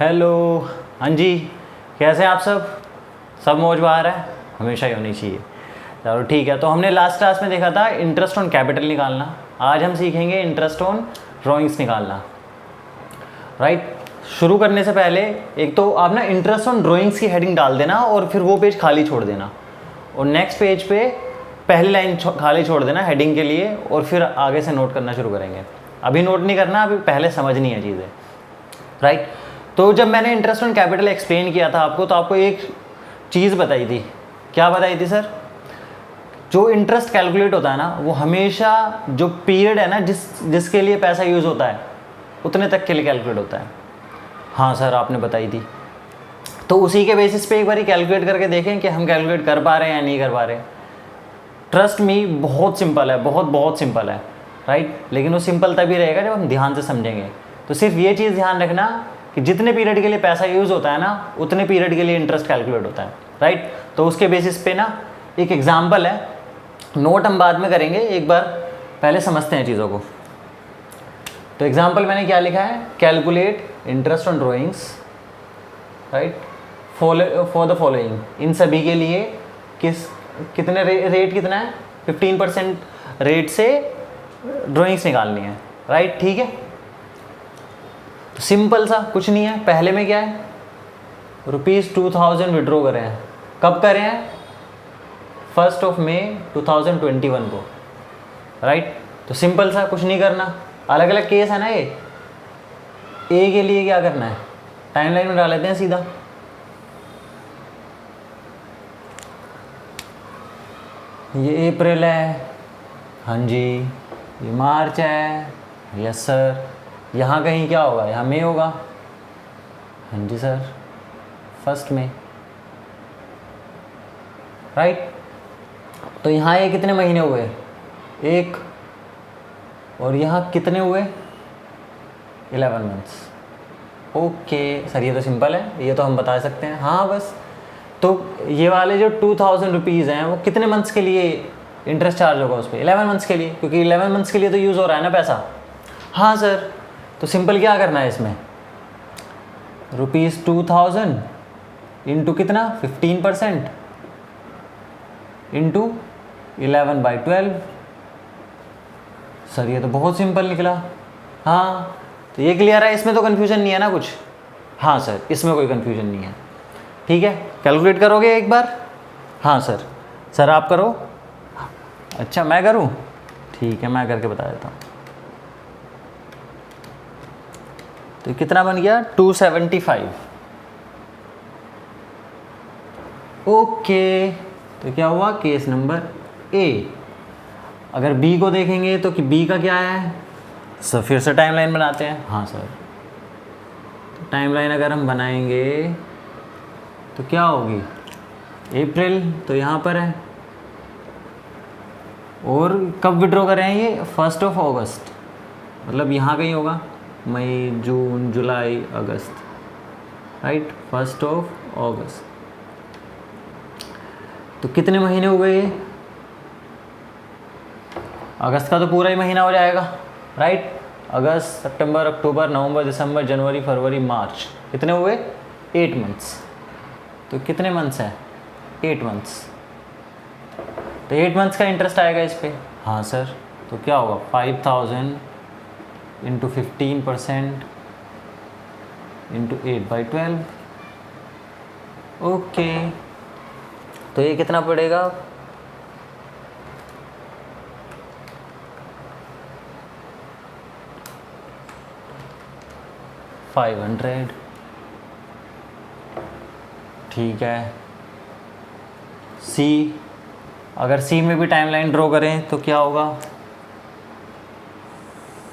Hello. हाँ जी, कैसे हैं आप सब मौज बाहर है, हमेशा ही होनी चाहिए। चलो ठीक है, तो हमने लास्ट क्लास में देखा था इंटरेस्ट ऑन कैपिटल निकालना। आज हम सीखेंगे इंटरेस्ट ऑन ड्राइंग्स निकालना। राइट, शुरू करने से पहले एक तो आप ना इंटरेस्ट ऑन ड्राइंग्स की हेडिंग डाल देना और फिर वो पेज खाली छोड़ देना, और नेक्स्ट पेज पे पहली लाइन खाली छोड़ देना हेडिंग के लिए, और फिर आगे से नोट करना शुरू करेंगे। अभी नोट नहीं करना, अभी पहले समझनी है चीज़ें। राइट, तो जब मैंने इंटरेस्ट ऑन कैपिटल एक्सप्लेन किया था आपको, तो आपको एक चीज़ बताई थी। क्या बताई थी सर? जो इंटरेस्ट कैलकुलेट होता है ना, वो हमेशा जो पीरियड है ना जिसके लिए पैसा यूज़ होता है उतने तक के लिए कैलकुलेट होता है। हाँ सर, आपने बताई थी। तो उसी के बेसिस पे एक बार कैलकुलेट करके देखें कि हम कैलकुलेट कर पा रहे हैं या नहीं कर पा रहे। ट्रस्ट मी, बहुत सिंपल है, बहुत सिंपल है। राइट, लेकिन वो सिंपल तभी रहेगा जब हम ध्यान से समझेंगे। तो सिर्फ ये चीज़ ध्यान रखना कि जितने पीरियड के लिए पैसा यूज़ होता है ना, उतने पीरियड के लिए इंटरेस्ट कैलकुलेट होता है। राइट, तो उसके बेसिस पे ना एक एग्जाम्पल है, नोट हम बाद में करेंगे, एक बार पहले समझते हैं चीज़ों को। तो एग्जाम्पल मैंने क्या लिखा है, calculate interest on drawings. Right, for the following, इन सभी के लिए कितने रेट कितना है, 15% रेट से ड्राइंग्स निकालनी है। राइट, ठीक है, तो सिंपल सा, कुछ नहीं है। पहले में क्या है, ₹2000 विड्रॉ करें हैं। कब करें हैं? 1 मई 2021 को। राइट, तो सिंपल सा, कुछ नहीं करना। अलग अलग केस है ना ये। ए के लिए क्या करना है, टाइमलाइन में डाल लेते हैं सीधा। ये अप्रैल है, हाँ जी। ये मार्च है, यस सर। यहाँ कहीं क्या होगा, यहाँ मई होगा, हाँ जी सर, 1 मई। राइट, तो यहाँ ये कितने महीने हुए, 1, और यहाँ कितने हुए, 11 मंथ्स। ओके सर, ये तो सिंपल है, ये तो हम बता सकते हैं। हाँ बस, तो ये वाले जो 2000 रुपीज़ हैं वो कितने मंथ्स के लिए इंटरेस्ट चार्ज होगा उस पर? 11 मंथ्स के लिए, क्योंकि 11 मंथ्स के लिए तो यूज़ हो रहा है ना पैसा। हाँ सर, तो सिंपल क्या करना है इसमें, ₹2000 इंटू कितना, 15% इंटू 11/12। सर ये तो बहुत सिंपल निकला। हाँ, तो ये क्लियर है, इसमें तो कन्फ्यूजन नहीं है ना कुछ? हाँ सर, इसमें कोई कन्फ्यूजन नहीं है। ठीक है, कैलकुलेट करोगे एक बार? हाँ सर। सर आप करो। अच्छा मैं करूँ? ठीक है, मैं करके बता देता हूँ। तो कितना बन गया, 275। ओके, तो क्या हुआ, केस नंबर ए। अगर बी को देखेंगे तो कि बी का क्या है सर, फिर से टाइमलाइन बनाते हैं। हाँ सर, तो टाइमलाइन अगर हम बनाएंगे तो क्या होगी, अप्रैल तो यहाँ पर है, और कब विड्रॉ कर रहे हैं ये, 1 अगस्त, मतलब यहाँ कहीं होगा, मई जून जुलाई अगस्त। राइट, 1 अगस्त। तो कितने महीने हुए ये, अगस्त का तो पूरा ही महीना हो जाएगा। राइट, अगस्त सितंबर अक्टूबर नवंबर दिसंबर जनवरी फरवरी मार्च, कितने हुए, 8 मंथ्स। तो कितने मंथ्स हैं, 8 मंथ्स। तो 8 मंथ्स का इंटरेस्ट आएगा इस पर। हाँ सर, तो क्या होगा, 5000 इंटू 15% इंटू 8/12। ओके, तो ये कितना पड़ेगा, 500। ठीक है, सी, अगर सी में भी टाइमलाइन ड्रॉ करें तो क्या होगा?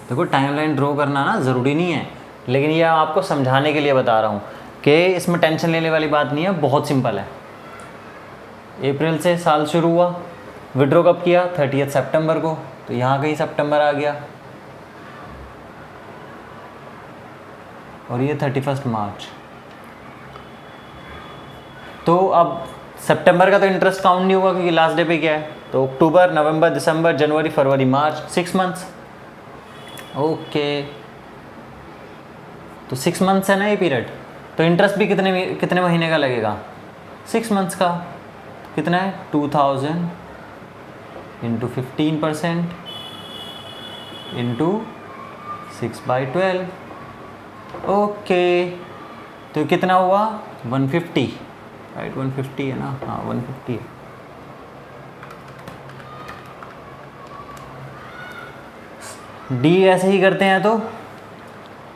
देखो, टाइमलाइन ड्रॉ करना ना ज़रूरी नहीं है, लेकिन ये आपको समझाने के लिए बता रहा हूँ कि इसमें टेंशन लेने वाली बात नहीं है, बहुत सिंपल है। अप्रैल से साल शुरू हुआ, विड्रॉ कब किया, 30 सितंबर को, तो यहाँ कहीं सितंबर आ गया, और ये 31 मार्च। तो अब सितंबर का तो इंटरेस्ट काउंट नहीं होगा क्योंकि लास्ट डे पे क्या है, तो अक्टूबर नवंबर दिसंबर जनवरी फरवरी मार्च, 6 मंथ्स। ओके, तो 6 मंथ्स है ना ये पीरियड, तो इंटरेस्ट भी कितने महीने का लगेगा, 6 मंथ्स का। कितना है, 2000 इंटू 15% इंटू 6/12। ओके, तो कितना हुआ, 150, राइट, 150 है ना, हाँ 150 है। डी ऐसे ही करते हैं, तो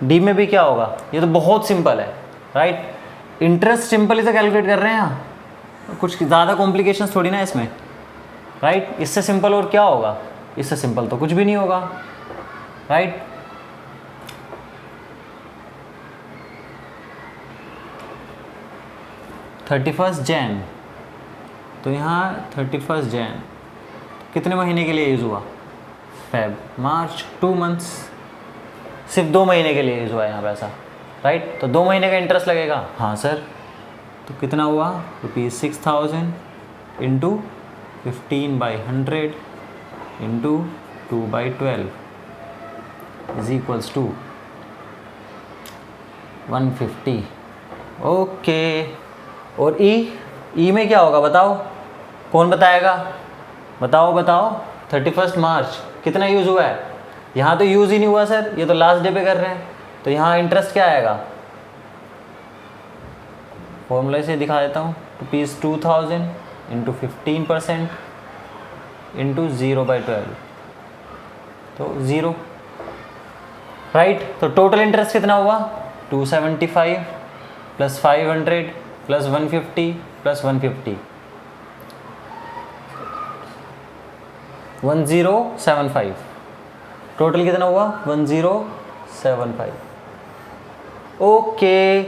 डी में भी क्या होगा, ये तो बहुत सिंपल है, राइट। इंटरेस्ट सिंपली तो कैलकुलेट कर रहे हैं यहाँ, कुछ ज़्यादा कॉम्प्लिकेशंस थोड़ी ना इसमें, राइट। इससे सिंपल और क्या होगा, इससे सिंपल तो कुछ भी नहीं होगा, राइट। Jan 31, तो यहाँ 31 Jan कितने महीने के लिए यूज़ हुआ, Feb, March, 2 मंथ्स, सिर्फ 2 महीने के लिए यूज़ हुआ है यहाँ पैसा, राइट। तो 2 महीने का इंटरेस्ट लगेगा, हाँ सर। तो कितना हुआ, ₹6000 into 15/100 into 2/12 is equals to 150। Okay, और ई में क्या होगा बताओ, कौन बताएगा, बताओ। 31 मार्च कितना यूज़ हुआ है, यहाँ तो यूज़ ही नहीं हुआ सर, ये तो लास्ट डे पे कर रहे हैं, तो यहाँ इंटरेस्ट क्या आएगा, फॉर्मूला से दिखा देता हूँ, ₹2000 इंटू 15% इंटू 0/12, तो 0, राइट। तो टोटल इंटरेस्ट कितना हुआ, 275 प्लस 500 प्लस 150 प्लस 150, 1075, टोटल कितना हुआ, 1075। ओके,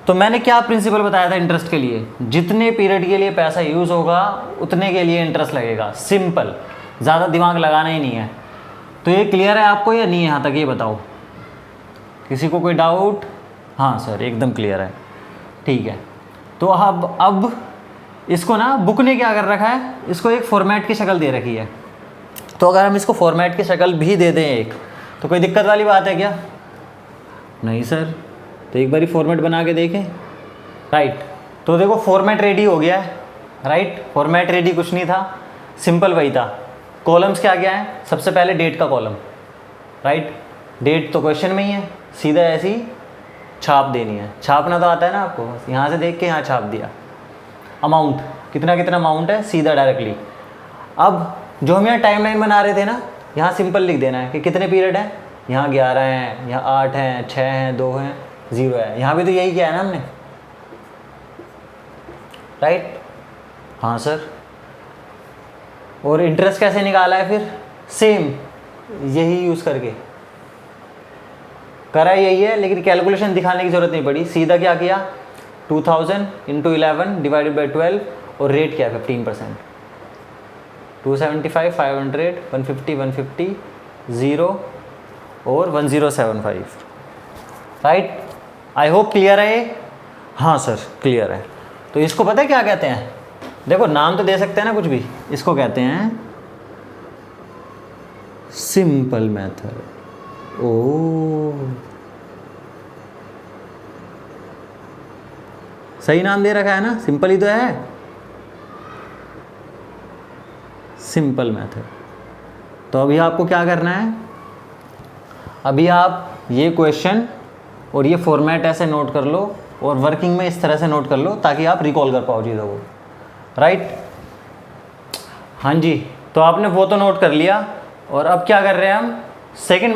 तो मैंने क्या प्रिंसिपल बताया था इंटरेस्ट के लिए, जितने पीरियड के लिए पैसा यूज़ होगा उतने के लिए इंटरेस्ट लगेगा, सिंपल, ज़्यादा दिमाग लगाना ही नहीं है। तो ये क्लियर है आपको या नहीं है, यहाँ तक ये बताओ, किसी को कोई डाउट, हाँ सर एकदम क्लियर है, ठीक है। तो अब इसको ना बुक ने क्या कर रखा है, इसको एक फॉर्मेट की शक्ल दे रखी है, तो अगर हम इसको फॉर्मेट की शक्ल भी दे दें एक, तो कोई दिक्कत वाली बात है क्या, नहीं सर। तो एक बारी फॉर्मेट बना के देखें, राइट। तो देखो फॉर्मेट रेडी हो गया है, राइट। फॉर्मेट रेडी कुछ नहीं था, सिंपल वही था। कॉलम्स क्या क्या है, सबसे पहले डेट का कॉलम, राइट। डेट तो क्वेश्चन में ही है, सीधा ऐसी छाप देनी है, छापना तो आता है ना आपको, बस यहाँ से देख के यहाँ छाप दिया। अमाउंट कितना अमाउंट है, सीधा डायरेक्टली। अब जो हम यहाँ टाइमलाइन बना रहे थे ना, यहाँ सिंपल लिख देना है कि कितने पीरियड हैं, यहाँ 11 हैं, यहाँ 8 हैं, 6 हैं, 2 हैं, 0 है। यहाँ भी तो यही किया है ना हमने, राइट, हाँ सर। और इंटरेस्ट कैसे निकाला है फिर, सेम यही यूज़ करके करा यही है, लेकिन कैलकुलेशन दिखाने की ज़रूरत नहीं पड़ी, सीधा क्या किया, 2000 इंटू 11 डिवाइडेड बाई 12, और रेट क्या है 15%, 275, 500, 150, 150, 0 और 1075, राइट। आई होप क्लियर है ये, हाँ सर क्लियर है। तो इसको पता है क्या कहते हैं, देखो नाम तो दे सकते हैं ना कुछ भी, इसको कहते हैं सिंपल मेथड। ओ सही नाम दे रखा है ना, सिंपल ही तो है, सिंपल मेथड। तो अभी आपको क्या करना है, अभी आप ये क्वेश्चन और ये फॉर्मेट ऐसे नोट कर लो, और वर्किंग में इस तरह से नोट कर लो ताकि आप रिकॉल कर पाओ चीज़ों को, राइट। हाँ जी, तो आपने वो तो नोट कर लिया, और अब क्या कर रहे हैं हम, सेकंड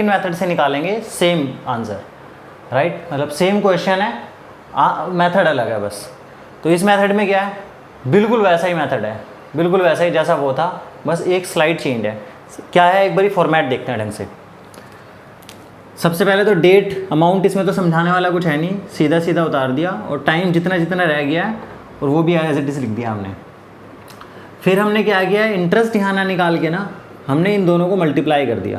मेथड से निकालेंगे सेम आंसर, राइट। मतलब सेम क्वेश्चन है, मेथड अलग है बस। तो इस मेथड में क्या है, बिल्कुल वैसा ही मेथड है, बिल्कुल वैसा ही जैसा वो था, बस एक स्लाइड चेंज है। क्या है, एक बारी फॉर्मेट देखते हैं ढंग से। सबसे पहले तो डेट अमाउंट, इसमें तो समझाने वाला कुछ है नहीं, सीधा सीधा उतार दिया, और टाइम जितना जितना रह गया है और वो भी एज इट इज लिख दिया हमने। फिर हमने क्या किया, इंटरेस्ट यहाँ ना निकाल के ना, हमने इन दोनों को मल्टीप्लाई कर दिया।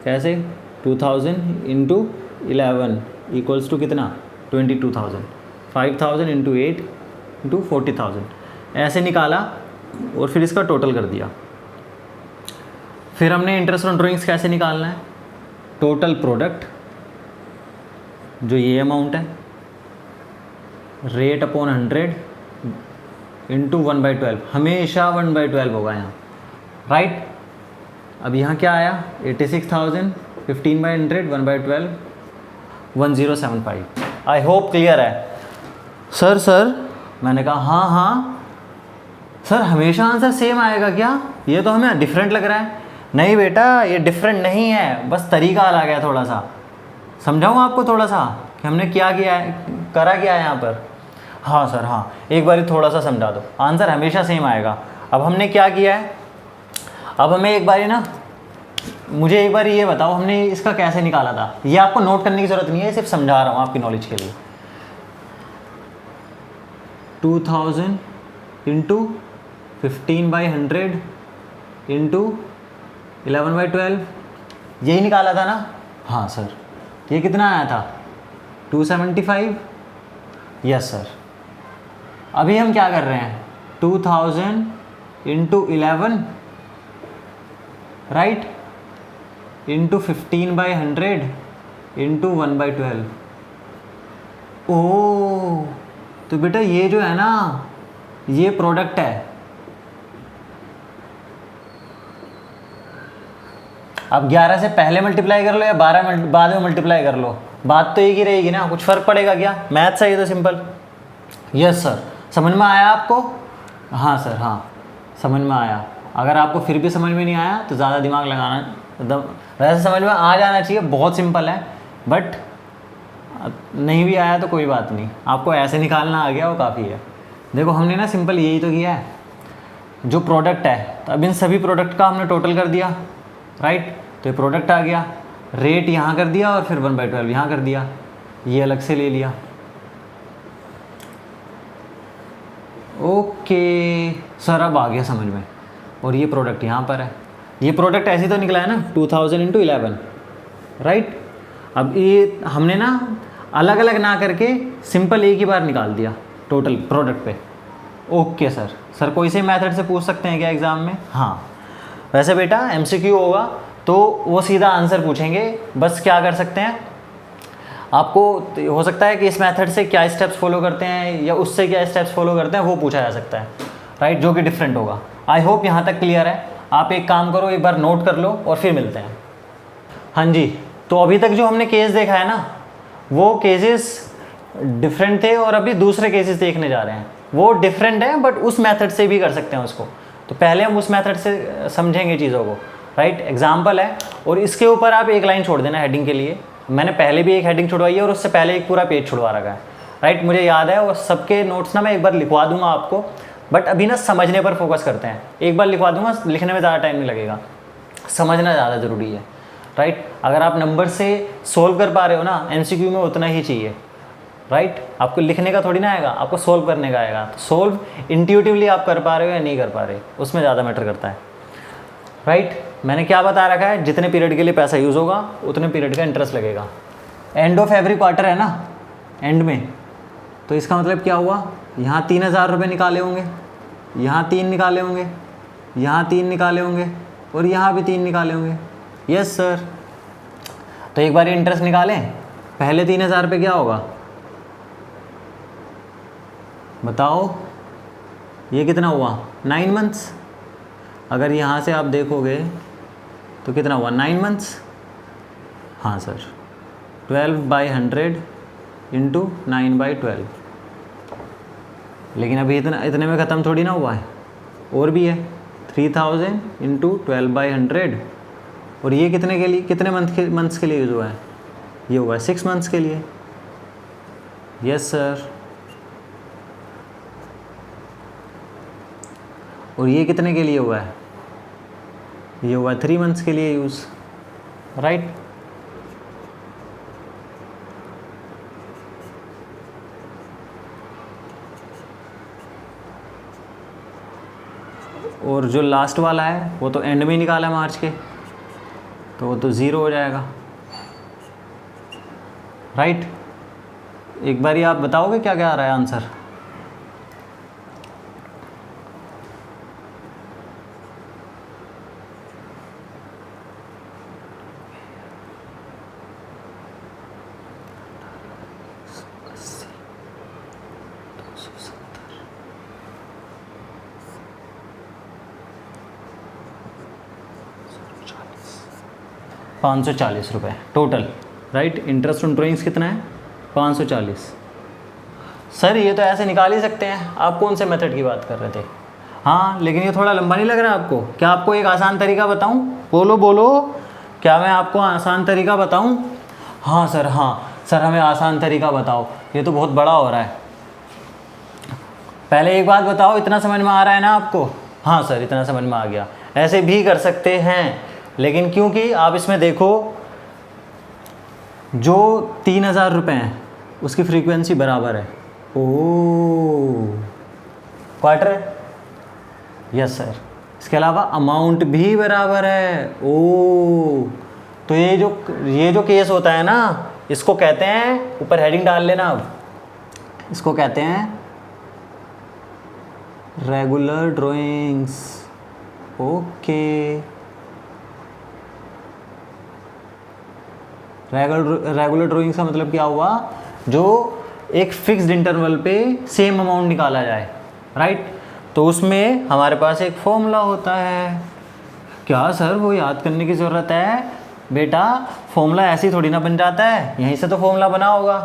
कैसे, 2000 इंटू 11 इक्वल्स टू कितना, 22,000, 5000 इंटू 8 इंटू 40,000, ऐसे निकाला, और फिर इसका टोटल कर दिया। फिर हमने इंटरेस्ट ऑन ड्राइंग्स कैसे निकालना है, टोटल प्रोडक्ट जो ये अमाउंट है, रेट अपॉन 100 इंटू 1/12, हमेशा 1/12 होगा यहाँ, राइट। अब यहाँ क्या आया, 86,000, 15/100, 1/12, 1075। आई होप क्लियर है। सर मैंने कहा हाँ हाँ सर, हमेशा आंसर सेम आएगा क्या, ये तो हमें डिफरेंट लग रहा है। नहीं बेटा, ये डिफरेंट नहीं है, बस तरीका अलग है थोड़ा सा। समझाऊँ आपको थोड़ा सा कि हमने क्या किया है, करा क्या है यहाँ पर। हाँ सर हाँ, एक बार थोड़ा सा समझा दो, आंसर हमेशा सेम आएगा। अब हमने क्या किया है, अब हमें एक बारी ना, मुझे एक बार ये बताओ हमने इसका कैसे निकाला था। ये आपको नोट करने की ज़रूरत नहीं है, सिर्फ समझा रहा हूँ आपकी नॉलेज के लिए। 2000 इंटू 15/100 इंटू 11/12, यही निकाला था ना। हाँ सर, ये कितना आया था, 275। Yes sir. अभी हम क्या कर रहे हैं, 2000 इंटू 11, राइट, इंटू 15/100 इंटू 1/12। ओह, तो बेटा ये जो है ना, ये प्रोडक्ट है। अब 11 से पहले मल्टीप्लाई कर लो या 12 बाद में मल्टीप्लाई कर लो, बात तो एक ही रहेगी ना, कुछ फ़र्क पड़ेगा क्या, मैथ सही तो सिंपल। यस सर, समझ में आया आपको। हाँ सर हाँ, समझ में आया। अगर आपको फिर भी समझ में नहीं आया तो ज़्यादा दिमाग लगाना, एकदम वैसे समझ में आ जाना चाहिए, बहुत सिंपल है। बट नहीं भी आया तो कोई बात नहीं, आपको ऐसे निकालना आ गया वो काफ़ी है। देखो हमने ना सिंपल यही तो किया है, जो प्रोडक्ट है, तो अब इन सभी प्रोडक्ट का हमने टोटल कर दिया, राइट। तो ये प्रोडक्ट आ गया, रेट यहाँ कर दिया और फिर 1/12 यहाँ कर दिया, ये अलग से ले लिया। ओके सर, अब आ गया समझ में। और ये प्रोडक्ट यहाँ पर है, ये प्रोडक्ट ऐसे तो निकला है ना, 2000 इंटू 11, राइट। अब ये हमने ना अलग अलग ना करके सिंपल एक ही बार निकाल दिया टोटल प्रोडक्ट पे। ओके सर, सर कोई से मेथड से पूछ सकते हैं क्या एग्ज़ाम में। हाँ, वैसे बेटा MCQ होगा तो वो सीधा आंसर पूछेंगे, बस क्या कर सकते हैं, आपको हो सकता है कि इस मेथड से क्या स्टेप्स फॉलो करते हैं या उससे क्या स्टेप्स फॉलो करते हैं वो पूछा जा सकता है, राइट, जो कि डिफरेंट होगा। आई होप यहाँ तक क्लियर है। आप एक काम करो, एक बार नोट कर लो और फिर मिलते हैं। हाँ जी, तो अभी तक जो हमने केस देखा है ना, वो केसेस डिफरेंट थे और अभी दूसरे केसेस देखने जा रहे हैं, वो डिफरेंट है बट उस मेथड से भी कर सकते हैं उसको। तो पहले हम उस मेथड से समझेंगे चीज़ों को, राइट। एग्जाम्पल है और इसके ऊपर आप एक लाइन छोड़ देना हेडिंग के लिए। मैंने पहले भी एक हेडिंग छुड़वाई है और उससे पहले एक पूरा पेज छुड़वा रखा है, राइट। मुझे याद है, और सबके नोट्स ना मैं एक बार लिखवा दूंगा आपको, बट अभी ना समझने पर फोकस करते हैं। एक बार लिखवा दूंगा, लिखने में ज़्यादा टाइम नहीं लगेगा, समझना ज़्यादा ज़रूरी है, राइट। अगर आप नंबर से सोल्व कर पा रहे हो ना, MCQ में उतना ही चाहिए, राइट। आपको लिखने का थोड़ी ना आएगा, आपको सोल्व करने का आएगा। तो सोल्व इंट्यूटिवली आप कर पा रहे हो या नहीं कर पा रहे, उसमें ज़्यादा मैटर करता है, राइट। मैंने क्या बता रखा है, जितने पीरियड के लिए पैसा यूज़ होगा उतने पीरियड का इंटरेस्ट लगेगा। एंड ऑफ एवरी क्वार्टर है ना, एंड में, तो इसका मतलब क्या हुआ, यहाँ 3000 रुपये निकाले होंगे, यहाँ 3 निकाले होंगे, यहाँ 3 निकाले होंगे और यहाँ भी 3 निकाले होंगे। Yes sir. तो एक बार इंटरेस्ट निकालें, पहले 3000 रुपये क्या होगा बताओ, ये कितना हुआ, 9 मंथ्स। अगर यहाँ से आप देखोगे तो कितना हुआ, 9 मंथ्स। हाँ सर, 12/100 इंटू 9/12। लेकिन अभी इतने में ख़त्म थोड़ी ना हुआ है, और भी है, 3000 इंटू 12/100। और ये कितने के लिए, कितने मंथ्स के लिए यूज़ हुआ है, ये हुआ है 6 मंथ्स के लिए। Yes sir. और ये कितने के लिए हुआ है, ये हुआ 3 मंथ्स के लिए यूज़, राइट। और जो लास्ट वाला है वो तो एंड में निकाला है मार्च के, तो वो तो 0 हो जाएगा, राइट। एक बार आप बताओगे क्या क्या आ रहा है आंसर। 540 रुपये total, right. Interest on drawings कितना है? 540। सर ये तो ऐसे निकाल ही सकते हैं, आप कौन से मेथड की बात कर रहे थे? हाँ लेकिन ये थोड़ा लंबा नहीं लग रहा आपको? क्या आपको एक आसान तरीका बताऊं? बोलो बोलो, क्या मैं आपको आसान तरीका बताऊं? हाँ सर, हाँ सर हमें आसान तरीका बताओ, ये तो बहुत बड़ा हो रहा है। पहले एक बात बताओ, इतना समझ में आ रहा है ना आपको? हाँ सर इतना समझ में आ गया। ऐसे भी कर सकते हैं, लेकिन क्योंकि आप इसमें देखो, जो 3000 रुपये हैं उसकी फ्रीक्वेंसी बराबर है। ओ क्वार्टर है, यस सर। इसके अलावा अमाउंट भी बराबर है। ओ तो ये जो केस होता है ना, इसको कहते हैं, ऊपर हेडिंग डाल लेना अब, इसको कहते हैं regular drawings. Okay, regular drawings का मतलब क्या हुआ? जो एक फिक्स्ड इंटरवल पे सेम अमाउंट निकाला जाए, राइट। तो उसमें हमारे पास एक फॉर्मूला होता है। क्या सर वो याद करने की ज़रूरत है? बेटा फॉर्मूला ऐसे ही थोड़ी ना बन जाता है, यहीं से तो फॉर्मूला बना होगा,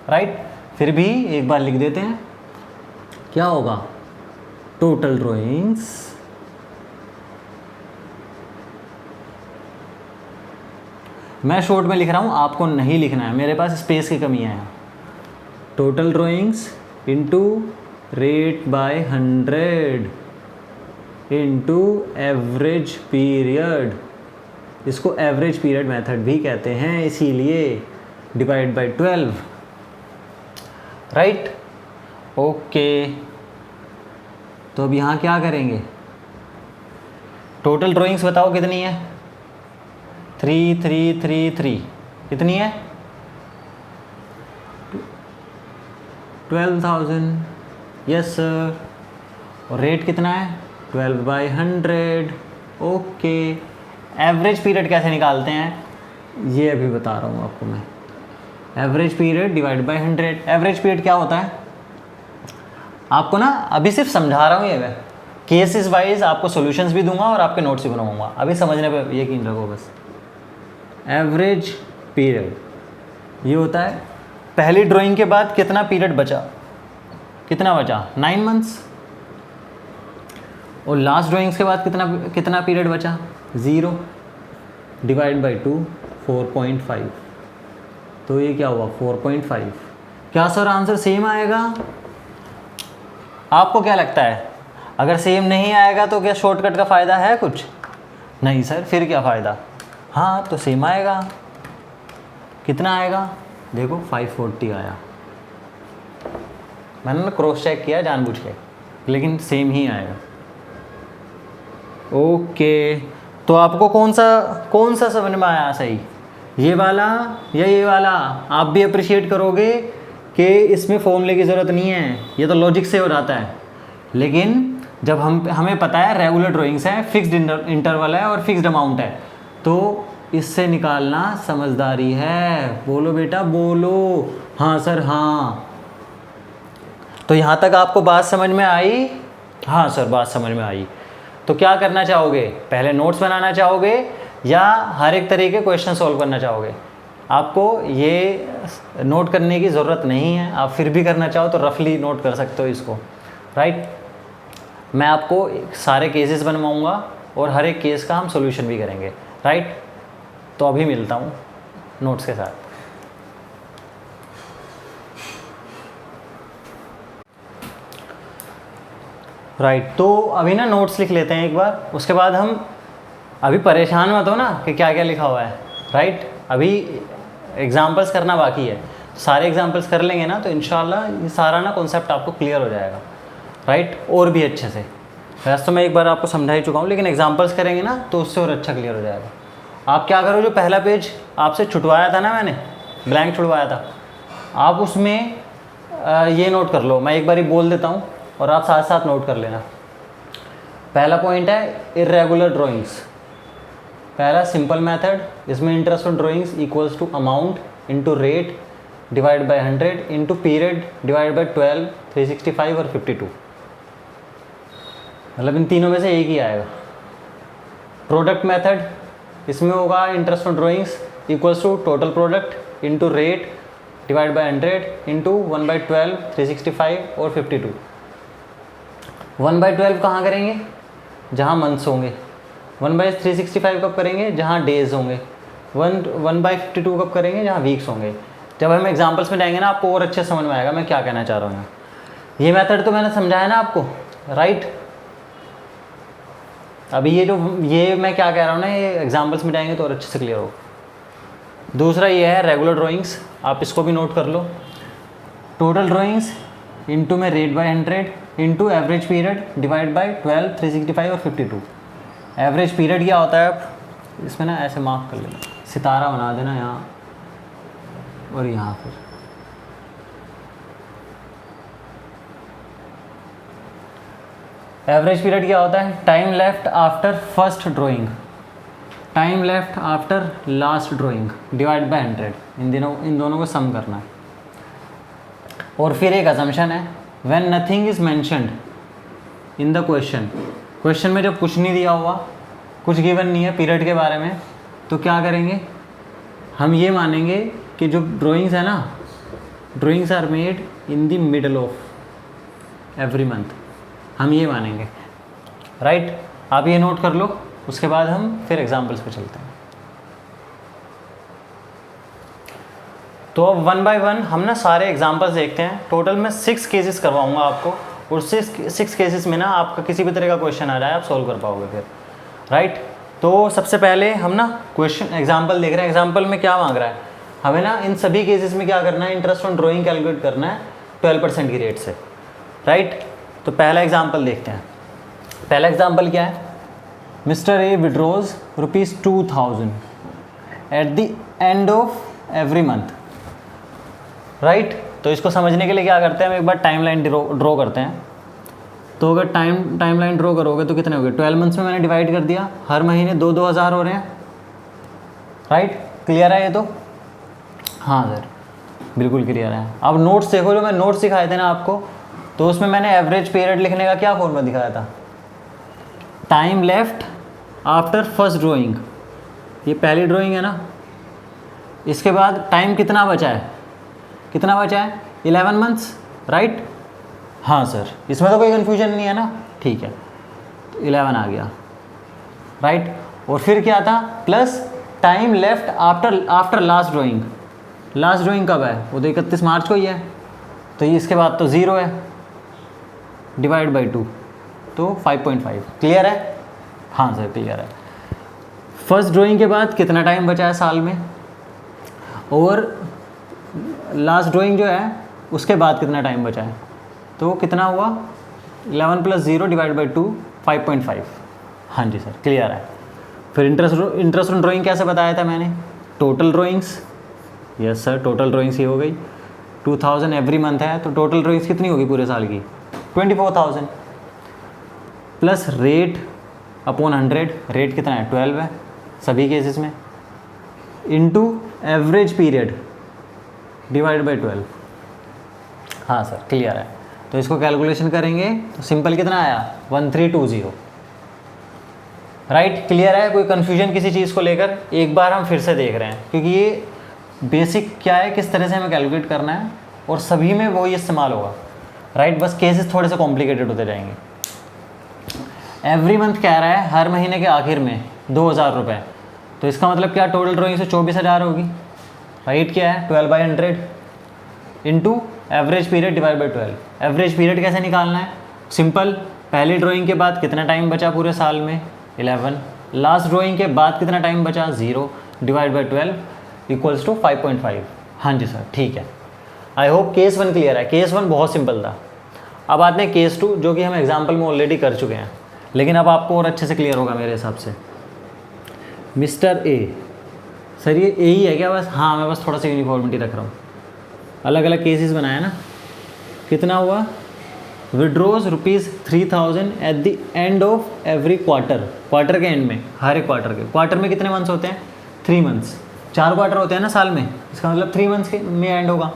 राइट। फिर भी एक बार लिख देते हैं, क्या होगा? टोटल ड्राइंग्स मैं शॉर्ट में लिख रहा हूँ, आपको नहीं लिखना है, मेरे पास स्पेस की कमी है। Total drawings into rate by 100 into average period, इसको एवरेज पीरियड मेथड भी कहते हैं, इसीलिए डिवाइड बाय 12, राइट। ओके, तो अब यहाँ क्या करेंगे? टोटल ड्राइंग्स बताओ कितनी है? 3333 कितनी है? 12,000, यस सर। और रेट कितना है? 12/100। ओके, एवरेज पीरियड कैसे निकालते हैं ये अभी बता रहा हूँ आपको मैं। Average period divide by 100। Average period क्या होता है? आपको ना अभी सिर्फ समझा रहा हूँ ये मैं, केसेस वाइज आपको सॉल्यूशंस भी दूंगा और आपके नोट्स भी बनाऊंगा, अभी समझने पे यकीन रखो बस। एवरेज पीरियड ये होता है पहली ड्राइंग के बाद कितना पीरियड बचा, कितना बचा? 9 मंथ्स। और लास्ट ड्राइंग्स के बाद कितना पीरियड बचा? 0 डिवाइड बाई 2 4.5। तो ये क्या हुआ? 4.5। क्या सर आंसर सेम आएगा? आपको क्या लगता है? अगर सेम नहीं आएगा तो क्या शॉर्टकट का फ़ायदा है कुछ? नहीं सर, फिर क्या फ़ायदा? हाँ तो सेम आएगा। कितना आएगा? देखो 540 आया, मैंने ना क्रॉस चेक किया जानबूझ के, लेकिन सेम ही आएगा। ओके, तो आपको कौन सा समझ में आया सही, ये वाला या ये वाला? आप भी अप्रिशिएट करोगे कि इसमें फॉर्मूले की ज़रूरत नहीं है, ये तो लॉजिक से हो जाता है। लेकिन जब हमें पता है रेगुलर ड्राइंग्स है, फिक्स्ड इंटरवल है और फिक्स्ड अमाउंट है, तो इससे निकालना समझदारी है। बोलो बेटा बोलो। हाँ सर हाँ। तो यहाँ तक आपको बात समझ में आई? हाँ सर बात समझ में आई। तो क्या करना चाहोगे? पहले नोट्स बनाना चाहोगे या हर एक तरह के क्वेश्चन सॉल्व करना चाहोगे? आपको ये नोट करने की ज़रूरत नहीं है, आप फिर भी करना चाहो तो रफली नोट कर सकते हो इसको, राइट। मैं आपको सारे केसेस बनवाऊँगा और हर एक केस का हम सॉल्यूशन भी करेंगे, राइट। तो अभी मिलता हूँ नोट्स के साथ। राइट, तो अभी ना नोट्स लिख लेते हैं एक बार, उसके बाद हम, अभी परेशान मत हो ना कि क्या क्या लिखा हुआ है, राइट। अभी एग्जाम्पल्स करना बाकी है, सारे एग्जाम्पल्स कर लेंगे ना तो इंशाल्लाह ये सारा ना कॉन्सेप्ट आपको क्लियर हो जाएगा, राइट। और भी अच्छे से, वैसे तो मैं एक बार आपको समझा ही चुका हूँ, लेकिन एग्जाम्पल्स करेंगे ना तो उससे और अच्छा क्लियर हो जाएगा। आप क्या करो, जो पहला पेज आपसे छुटवाया था ना, मैंने ब्लैंक छुटवाया था, आप उसमें ये नोट कर लो, मैं एक बार ही बोल देता हूँ और आप साथ साथ नोट कर लेना। पहला पॉइंट है इर्रेगुलर ड्राइंग्स। पहला सिंपल मेथड, इसमें interest on drawings equals to amount into rate divide by 100 into period divide by 12, 365 और 52, मतलब इन तीनों में से एक ही आएगा। प्रोडक्ट मेथड, इसमें होगा interest on drawings equals to total product into rate divide by 100 into 1/12 365 और 52। 1/12 कहाँ करेंगे? जहाँ मंथ्स होंगे। 1/365 कब करेंगे? जहाँ डेज होंगे। 1/52 कब करेंगे? जहाँ वीक्स होंगे। जब हम एग्जांपल्स में जाएंगे ना आपको और अच्छे समझ में आएगा मैं क्या कहना चाह रहा हूँ यहाँ। ये मेथड तो मैंने समझाया ना आपको, राइट? अभी ये मैं क्या कह रहा हूँ ना, ये एग्जांपल्स में जाएंगे तो और अच्छे से क्लियर हो। दूसरा ये है रेगुलर ड्राइंग्स, आप इसको भी नोट कर लो। टोटल ड्राइंग्स इंटू में rate by 100 into average period divide by 12 365 और 52। एवरेज पीरियड क्या होता है? आप इसमें ना ऐसे मार्क कर लेना, सितारा बना देना यहाँ और यहाँ फिर। एवरेज पीरियड क्या होता है? Time left after first drawing, time left after last drawing divide by 100। इन दोनों को सम करना है। और फिर एक असम्पशन है, when nothing is mentioned in the question. Question में जब कुछ नहीं दिया हुआ, कुछ गिवन नहीं है पीरियड के बारे में, तो क्या करेंगे? हम ये मानेंगे कि जो ड्राइंग्स है ना, drawings are made in the middle of every month, हम ये मानेंगे, राइट? आप ये नोट कर लो, उसके बाद हम फिर एग्जाम्पल्स पे चलते हैं। तो अब 1 बाय 1 हम ना सारे एग्जाम्पल्स देखते हैं। टोटल मैं 6 केसेस करवाऊंगा आपको, और 6 केसेस में ना आपका किसी भी तरह का क्वेश्चन आ जाए आप सॉल्व कर पाओगे फिर, राइट? तो सबसे पहले हम ना क्वेश्चन एग्जाम्पल देख रहे हैं। एग्जाम्पल में क्या मांग रहा है हमें ना? इन सभी केसेस में क्या करना है? इंटरेस्ट ऑन ड्राइंग कैलकुलेट करना है 12% की रेट से, राइट? तो पहला एग्जाम्पल देखते हैं। पहला एग्जाम्पल क्या है? Mister A withdraws ₹2000 at the end of every month, right? तो इसको समझने के लिए क्या करते हैं, हम एक बार टाइमलाइन ड्रॉ करते हैं। तो अगर टाइमलाइन ड्रॉ करोगे तो कितने हो गए? 12 मंथ्स में मैंने डिवाइड कर दिया, हर महीने 2-2 हज़ार हो रहे हैं, राइट? क्लियर है ये तो? हाँ सर, बिल्कुल क्लियर है। अब नोट्स देखो, जो मैं नोट्स दिखाए थे ना आपको, तो उसमें मैंने एवरेज पीरियड लिखने का क्या फॉर्मूला दिखाया था? Time left after first drawing, ये पहली ड्राइंग है ना, इसके बाद टाइम कितना बचा है? कितना बचा है? 11 मंथ्स, राइट? हाँ सर, इसमें तो कोई कन्फ्यूजन नहीं है ना, ठीक है। तो 11 आ गया, राइट? और फिर क्या था? Plus time left after last drawing. Last drawing कब है? वो तो 31 मार्च को ही है, तो ये इसके बाद तो 0 है, डिवाइड बाई 2, तो 5.5। क्लियर है? हाँ सर क्लियर है। फर्स्ट ड्राइंग के बाद कितना टाइम बचा है साल में, और लास्ट ड्राइंग जो है उसके बाद कितना टाइम बचा है, तो कितना हुआ? 11 + 0 डिवाइड बाई 2, 5.5। हाँ जी सर क्लियर है। फिर इंटरेस्ट ऑन ड्राइंग कैसे बताया था मैंने? Total drawings, yes sir, total drawings ही हो गई। 2000 एवरी मंथ है, तो टोटल ड्राइंग्स कितनी होगी पूरे साल की? 24,000 प्लस रेट अपॉन 100। रेट कितना है? 12 है सभी केसेस में, into average period divide by 12। हाँ सर क्लियर है। तो इसको कैलकुलेशन करेंगे तो सिंपल कितना आया? 1320, राइट? क्लियर है? कोई कन्फ्यूजन किसी चीज़ को लेकर? एक बार हम फिर से देख रहे हैं, क्योंकि ये बेसिक क्या है, किस तरह से हमें कैलकुलेट करना है, और सभी में वही इस्तेमाल होगा, राइट? बस केसेस थोड़े से कॉम्प्लिकेटेड होते जाएंगे। एवरी मंथ कह रहा है हर महीने के आखिर में 2,000 रुपये, तो इसका मतलब क्या? टोटल ड्राइंग से 24,000 होगी, राइट? क्या है? 12/100 into average period divide by 12। Average period कैसे निकालना है? सिंपल, पहली ड्राइंग के बाद कितना टाइम बचा पूरे साल में? 11। लास्ट ड्राइंग के बाद कितना टाइम बचा? 0 डिवाइड बाई 12 इक्वल्स टू 5.5। हाँ जी सर ठीक है। आई होप केस 1 क्लियर है। केस 1 बहुत सिंपल था। अब आते हैं केस 2, जो कि हम एग्जाम्पल में ऑलरेडी कर चुके हैं, लेकिन अब आपको और अच्छे से क्लियर होगा मेरे हिसाब से। मिस्टर ए, सर ये ए ही है क्या बस? हाँ, मैं बस थोड़ा सा यूनिफॉर्मिटी रख रहा हूँ, अलग अलग केसेस बनाया ना। कितना हुआ? Withdraws ₹3,000 at the end of every quarter. Quarter के एंड में, हर एक क्वार्टर में कितने मंथ्स होते हैं? 3 मंथ्स। 4 क्वार्टर होते हैं ना साल में, इसका मतलब 3 मंथ्स के में एंड होगा।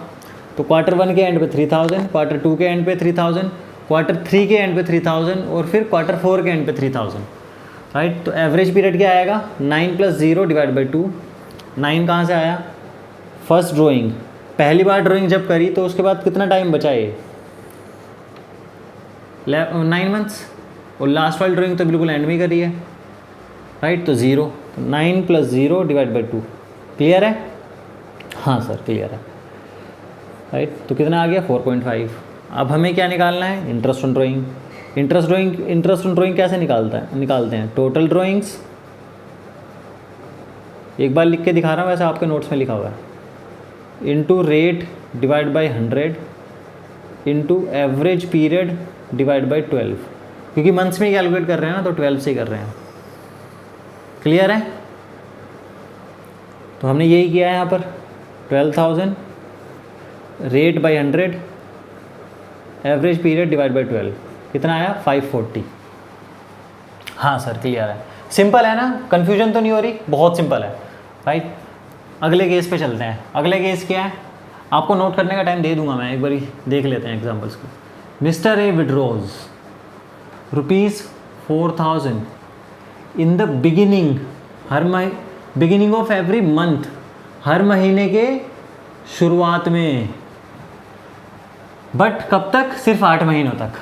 तो क्वार्टर 1 के एंड पे 3,000, क्वार्टर 2 के एंड पे 3,000, क्वार्टर 3 के एंड पे 3,000, और फिर क्वार्टर 4 के एंड पे 3,000। राइट। तो एवरेज पीरियड क्या आएगा, 9 + 0 डिवाइड बाई 2। 9 कहाँ से आया, फर्स्ट ड्राइंग, पहली बार ड्राइंग जब करी तो उसके बाद कितना टाइम बचा ये, 9 मंथ्स। और लास्ट वाली ड्राइंग तो बिल्कुल एंड में करी है, राइट। तो 0, तो 9 + 0 डिवाइड बाई 2। क्लियर है, हाँ सर क्लियर है, राइट। तो कितना आ गया, 4.5। अब हमें क्या निकालना है, interest on drawing. Interest on drawing कैसे निकालते हैं, टोटल ड्राइंग्स, एक बार लिख के दिखा रहा हूँ, वैसे आपके नोट्स में लिखा हुआ है, into rate divide by 100 into average period divide by 12, क्योंकि मंथ्स में कैलकुलेट कर रहे हैं ना, तो 12 से कर रहे हैं। क्लियर है, तो हमने यही किया है यहाँ पर, 12,000 rate by 100 average period divide by 12, कितना आया, 540। हाँ सर क्लियर है, सिंपल है ना, कन्फ्यूजन तो नहीं हो रही, बहुत सिंपल है, राइट। अगले केस पे चलते हैं। अगले केस क्या है, आपको नोट करने का टाइम दे दूंगा मैं, एक बारी देख लेते हैं एग्जांपल्स को। Mister A withdraws ₹4,000 in the beginning, beginning of every month, हर महीने के शुरुआत में, बट कब तक, सिर्फ 8 महीनों तक।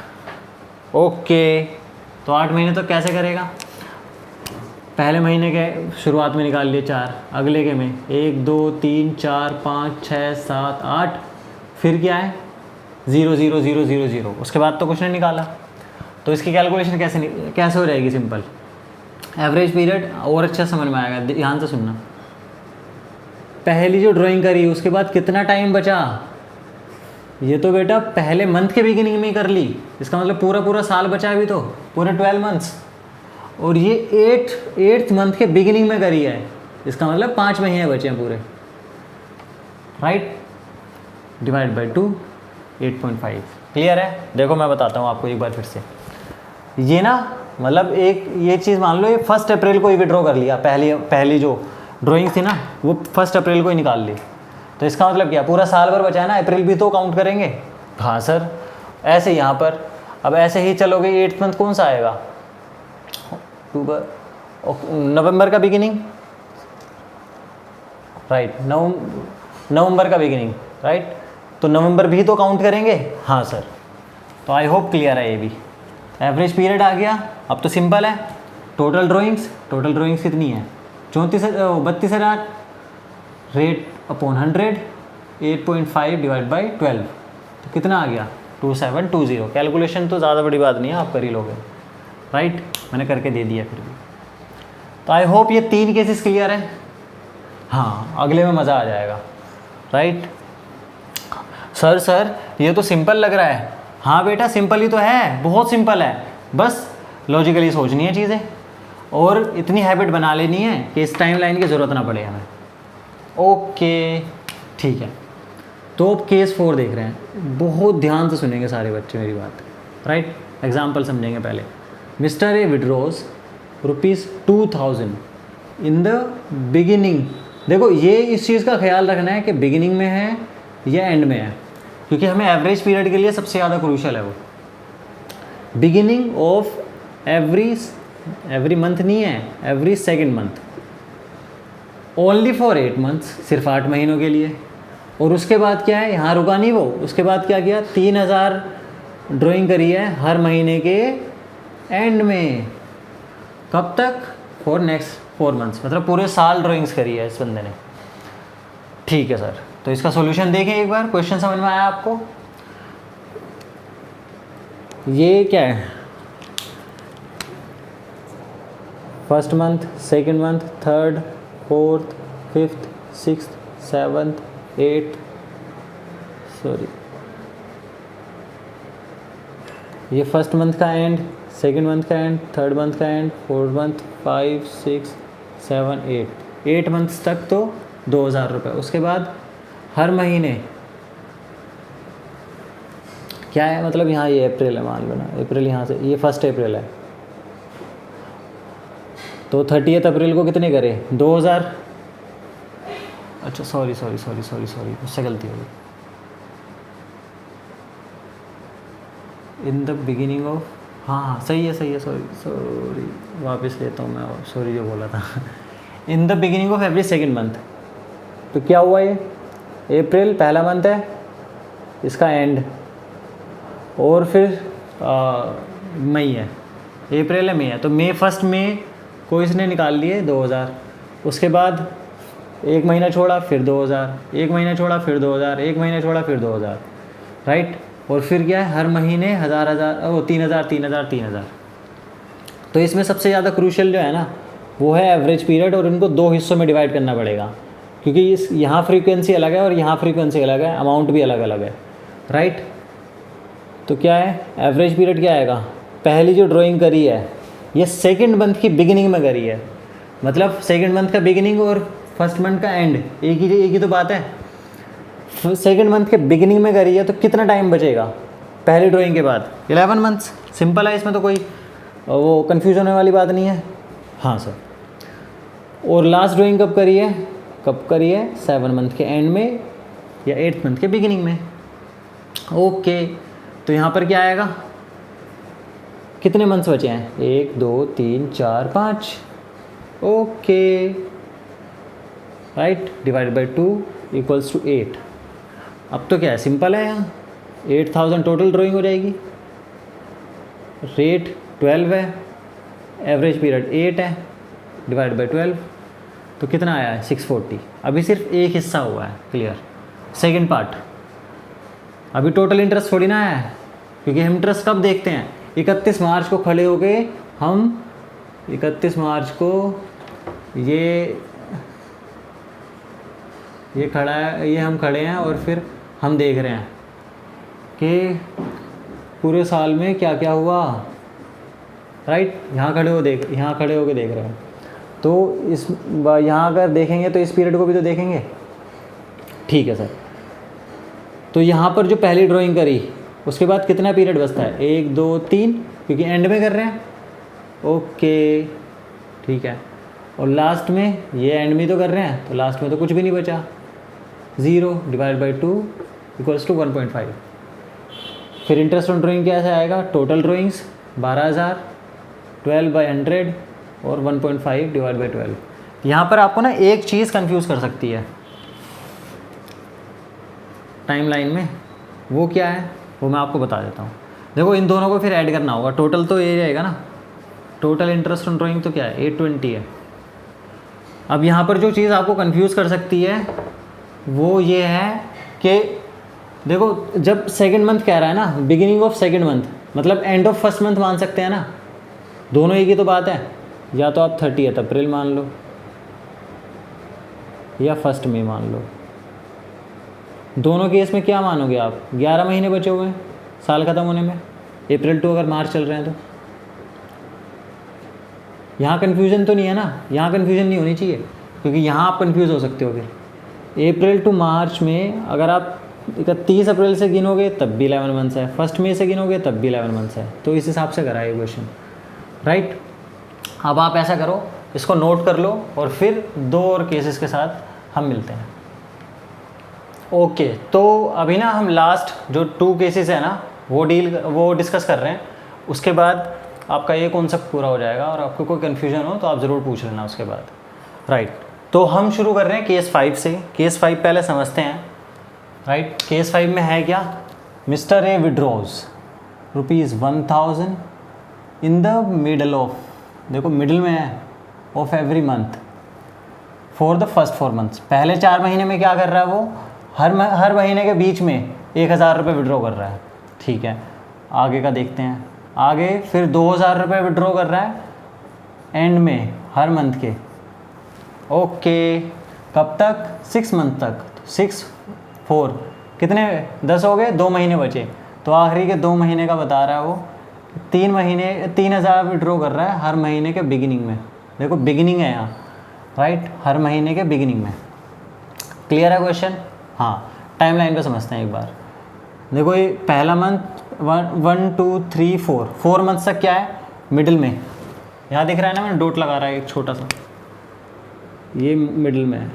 ओके, तो 8 महीने तक कैसे करेगा, पहले महीने के शुरुआत में निकाल लिए 4, अगले के में 1 2 3 4 5 6 7 8, फिर क्या है 0 0 0 0 0, उसके बाद तो कुछ नहीं निकाला। तो इसकी कैलकुलेशन कैसे हो जाएगी, सिंपल, एवरेज पीरियड और अच्छा समझ में आएगा, ध्यान से सुनना। पहली जो ड्राइंग करी उसके बाद कितना टाइम बचा, ये तो बेटा पहले मंथ के बिगिनिंग में ही कर ली, इसका मतलब पूरा साल बचा है अभी, तो पूरे 12 मंथ्स, और ये 8th मंथ के बिगिनिंग में करी है, इसका मतलब 5 महीने बचे हैं पूरे, राइट। Divide by 2, 8.5। क्लियर है, देखो मैं बताता हूँ आपको एक बार फिर से, ये ना मतलब एक ये चीज़ मान लो, ये 1 अप्रैल को ही विड्रॉ कर लिया, पहली जो ड्राइंग थी ना वो 1 अप्रैल को ही निकाल ली, तो इसका मतलब क्या, पूरा साल भर बचा है ना, अप्रैल भी तो काउंट करेंगे। हाँ सर, ऐसे यहाँ पर अब ऐसे ही चलोगे, 8th मंथ कौन सा आएगा, अक्टूबर, नवंबर का बिगिनिंग, राइट, नवंबर का बिगिनिंग, राइट, तो नवंबर भी तो काउंट करेंगे। हाँ सर, तो आई होप क्लियर है ये भी। एवरेज पीरियड आ गया, अब तो सिंपल है, टोटल ड्राइंग्स कितनी है, 32,000, रेट अपॉन 100, 8.5 डिवाइड बाई 12, तो कितना आ गया, 2720। कैलकुलेशन तो ज़्यादा बड़ी बात नहीं है, आप कर ही लोगे, राइट, मैंने करके दे दिया फिर भी। तो आई होप ये 3 केसेस क्लियर है। हाँ, अगले में मज़ा आ जाएगा, राइट। सर ये तो सिंपल लग रहा है। हाँ बेटा सिंपल ही तो है, बहुत सिंपल है, बस लॉजिकली सोचनी है चीज़ें और इतनी हैबिट बना लेनी है कि इस टाइमलाइन की ज़रूरत ना पड़े हमें। ओके ठीक है, तो अब केस 4 देख रहे हैं, बहुत ध्यान से सुनेंगे सारे बच्चे मेरी बात, राइट। एग्जाम्पल समझेंगे पहले। Mister A withdraws ₹2,000 in the beginning. देखो ये इस चीज़ का ख्याल रखना है कि बिगिनिंग में है या एंड में है, क्योंकि हमें एवरेज पीरियड के लिए सबसे ज़्यादा क्रूशल है वो। बिगिनिंग ऑफ एवरी मंथ नहीं है, every second month, only for 8 months, सिर्फ 8 महीनों के लिए। और उसके बाद क्या है, यहाँ रुका नहीं वो, उसके बाद क्या किया, 3,000 ड्राइंग करी है हर महीने के एंड में, कब तक, फॉर नेक्स्ट 4 मंथ्स, मतलब पूरे साल ड्राइंग्स करी है इस बंदे ने। ठीक है सर, तो इसका सॉल्यूशन देखें एक बार, क्वेश्चन समझ में आया आपको। ये क्या है, first month, second month, third, fourth, fifth, sixth, seventh, 8th, sorry ये फर्स्ट मंथ का एंड, सेकेंड मंथ का एंड, थर्ड मंथ का एंड, फोर्थ मंथ, 5 6 7 8 मंथ्स तक तो 2,000 रुपये। उसके बाद हर महीने क्या है, मतलब यहाँ ये अप्रैल है, मान लो ना अप्रैल, यहाँ से ये 1 अप्रैल है, तो 30 अप्रैल को कितने करे, 2,000। अच्छा सॉरी उससे गलती हो गई। इन द बिगिनिंग ऑफ, हाँ हाँ सही है सही है, सॉरी सॉरी वापस लेता हूँ मैं, सॉरी जो बोला था। इन the beginning of every second month, तो क्या हुआ ये, अप्रैल पहला मंथ है, इसका एंड, और फिर मई है, अप्रैल है मई है, तो मई फर्स्ट में को इसने निकाल लिए 2000, उसके बाद एक महीना छोड़ा फिर 2000, एक महीना छोड़ा फिर 2000, एक महीना छोड़ा फिर 2000, राइट। और फिर क्या है, हर महीने 1000 वो 3000 3000 3000। तो इसमें सबसे ज़्यादा क्रूशियल जो है ना वो है एवरेज पीरियड, और इनको दो हिस्सों में डिवाइड करना पड़ेगा, क्योंकि इस यहाँ फ्रीक्वेंसी अलग है और यहाँ फ्रीक्वेंसी अलग है, अमाउंट भी अलग अलग है, राइट। तो क्या है, एवरेज पीरियड क्या आएगा, पहली जो ड्राइंग करी है ये सेकंड मंथ की बिगिनिंग में करी है, मतलब सेकंड मंथ का बिगिनिंग और फर्स्ट मंथ का एंड एक ही तो बात है। सेकंड मंथ के बिगिनिंग में करी है तो कितना टाइम बचेगा पहली ड्राइंग के बाद, 11 मंथ्स, सिंपल है, इसमें तो कोई वो कन्फ्यूजन होने वाली बात नहीं है। हाँ सर, और लास्ट ड्राइंग कब करी है 7 मंथ के एंड में या 8th मंथ के बिगिनिंग में। ओके, तो यहाँ पर क्या आएगा, कितने मंथ्स बचे हैं, 1 2 3 4 5, okay, right, divide by 2 equals to 8। अब तो क्या है, सिंपल है, यहाँ 8000 टोटल ड्राइंग हो जाएगी, रेट 12 है, एवरेज पीरियड 8 है, डिवाइड बाई 12, तो कितना आया है 640। अभी सिर्फ एक हिस्सा हुआ है क्लियर, सेकंड पार्ट, अभी टोटल इंटरेस्ट थोड़ी ना आया है, क्योंकि हम इंटरेस्ट कब देखते हैं, 31 मार्च को खड़े हो गए हम, 31 मार्च को ये खड़ा है, ये हम खड़े हैं और फिर हम देख रहे हैं कि पूरे साल में क्या क्या हुआ, राइट। यहाँ खड़े होके देख रहे हैं, तो इस यहाँ अगर देखेंगे तो इस पीरियड को भी तो देखेंगे, ठीक है सर। तो यहाँ पर जो पहली ड्राइंग करी उसके बाद कितना पीरियड बचता है, 1 2 3, क्योंकि एंड में कर रहे हैं, ओके ठीक है। और लास्ट में ये एंड में तो कर रहे हैं, तो लास्ट में तो कुछ भी नहीं बचा, 0 डिवाइड बाई 2 इक्वल्स टू 1.5। फिर इंटरेस्ट ऑन ड्राइंग कैसे आएगा, टोटल ड्राइंग्स 12000, 12 बाई 100 और 1.5 डिवाइड बाई 12। यहाँ पर आपको ना एक चीज़ कंफ्यूज कर सकती है टाइमलाइन में, वो क्या है वो मैं आपको बता देता हूँ। देखो इन दोनों को फिर ऐड करना होगा, टोटल तो ये रहेगा ना, टोटल इंटरेस्ट ऑन ड्राइंग तो क्या है 820 है। अब यहाँ पर जो चीज़ आपको कंफ्यूज कर सकती है वो ये है कि देखो जब सेकंड मंथ कह रहा है ना, बिगिनिंग ऑफ सेकंड मंथ मतलब एंड ऑफ फर्स्ट मंथ मान सकते हैं ना, दोनों एक ही तो बात है, या तो आप 30 अप्रैल मान लो या 1 मई मान लो। दोनों केस में क्या मानोगे आप, 11 महीने बचे हुए हैं साल ख़त्म होने में, अप्रैल टू अगर मार्च चल रहे हैं तो यहाँ कन्फ्यूज़न तो नहीं है ना, यहाँ कन्फ्यूज़न नहीं होनी चाहिए, क्योंकि यहाँ आप कन्फ्यूज़ हो सकते हो। फिर अप्रैल टू मार्च में अगर आप 31 अप्रैल से गिनोगे तब भी 11 मंथ्स है, 1 मई से गिनोगे तब भी 11 मंथ्स है, तो इस हिसाब से करा है क्वेश्चन, राइट। अब आप ऐसा करो, इसको नोट कर लो और फिर 2 और केसेस के साथ हम मिलते हैं। ओके, तो अभी ना हम लास्ट जो 2 केसेस है ना वो डिस्कस कर रहे हैं, उसके बाद आपका ये कॉन्सेप्ट पूरा हो जाएगा, और आपको कोई कन्फ्यूजन हो तो आप ज़रूर पूछ लेना उसके बाद, राइट। तो हम शुरू कर रहे हैं केस 5 से। केस 5 पहले समझते हैं, राइट। केस 5 में है क्या, mister A withdraws ₹1000 in the middle of, देखो मिडिल में है, of every month for the first 4 months. पहले 4 महीने में क्या कर रहा है वो, हर महीने के बीच में 1000 रुपये विड्रॉ कर रहा है, ठीक है। आगे का देखते हैं, आगे फिर 2000 रुपये विड्रॉ कर रहा है एंड में हर मंथ के, ओके। कब तक, 6 मंथ तक, 6 4 कितने 10 हो गए, 2 महीने बचे, तो आखिरी के 2 महीने का बता रहा है वो, 3 महीने 3000 विड्रॉ कर रहा है हर महीने के बिगिनिंग में, देखो बिगिनिंग है यहाँ, राइट, हर महीने के बिगिनिंग में। क्लियर है क्वेश्चन, हाँ। टाइमलाइन पे समझते हैं एक बार। देखो ये पहला मंथ 1 2 3 4 मंथ्स तक क्या है, मिडिल में, यहाँ दिख रहा है ना, मैंने डॉट लगा रहा है एक छोटा सा, ये मिडिल में है।